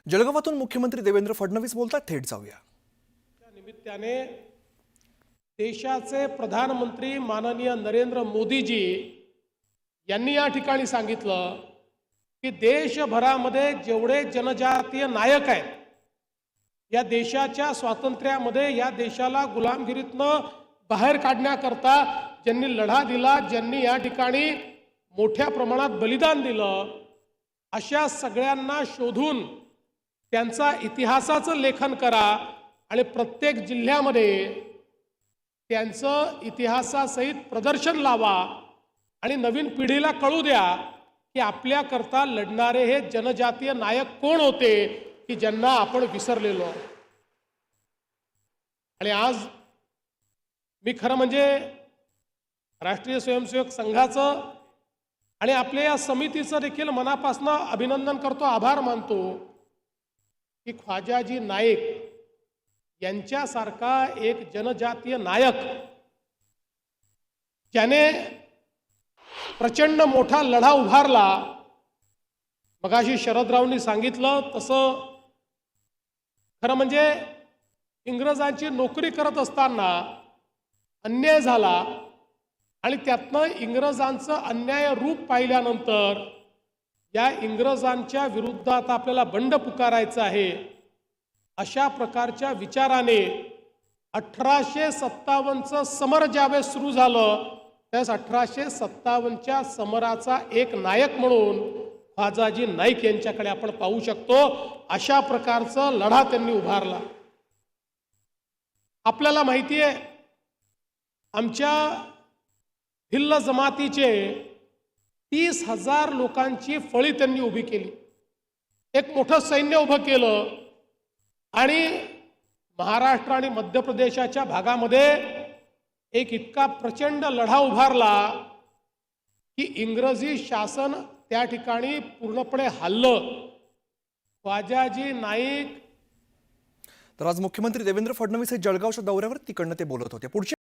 जळगावातून मुख्यमंत्री देवेंद्र फडणवीस बोलतात, थेट जाऊया. त्या निमित्ताने देशाचे प्रधानमंत्री माननीय नरेंद्र मोदीजी यांनी या ठिकाणी सांगितलं की देशभरामध्ये जेवढे जनजातीय नायक आहेत, या देशाच्या स्वातंत्र्यामध्ये या देशाला गुलामगिरीतनं बाहेर काढण्याकरता ज्यांनी लढा दिला, ज्यांनी या ठिकाणी मोठ्या प्रमाणात बलिदान दिलं, अशा सगळ्यांना शोधून त्यांचा इतिहासाचं लेखन करा आणि प्रत्येक जिल्ह्यामध्ये त्यांचं इतिहासासहित प्रदर्शन लावा आणि नवीन पिढीला कळू द्या की आपल्याकरता लढणारे हे जनजातीय नायक कोण होते की ज्यांना आपण विसरलेलो आहोत. आणि आज मी खरं म्हणजे राष्ट्रीय स्वयंसेवक संघाचं आणि आपल्या या समितीचं देखील मनापासून अभिनंदन करतो, आभार मानतो की ख्वाजाजी नाईक यांच्यासारखा एक जनजातीय नायक ज्याने प्रचंड मोठा लढा उभारला. मगाशी शरदरावांनी सांगितलं तसं खरं म्हणजे इंग्रजांची नोकरी करत असताना अन्याय झाला आणि त्यातनं इंग्रजांचं अन्याय रूप पाहिल्यानंतर या इंग्रजांच्या विरुद्धात आपल्याला बंड पुकारायचं आहे, अशा प्रकारच्या विचाराने 1857चं समर ज्यावेळेस सुरू झालं त्यावेळेस 1857च्या समराचा एक नायक म्हणून ख्वाजाजी नाईक यांच्याकडे आपण पाहू शकतो. अशा प्रकारचा लढा त्यांनी उभारला. आपल्याला माहिती आहे आमच्या भिल्ल जमातीचे 30,000 लोकांची फळी त्यांनी उभी केली, एक मोठं सैन्य उभं केलं आणि महाराष्ट्र आणि मध्य प्रदेशाच्या भागामध्ये एक इतका प्रचंड लढा उभारला की इंग्रजी शासन त्या ठिकाणी पूर्णपणे हललं. ख्वाजाजी नाईक. तर आज मुख्यमंत्री देवेंद्र फडणवीस हे जळगावच्या दौऱ्यावर, तिकडनं ते बोलत होते. पुढचे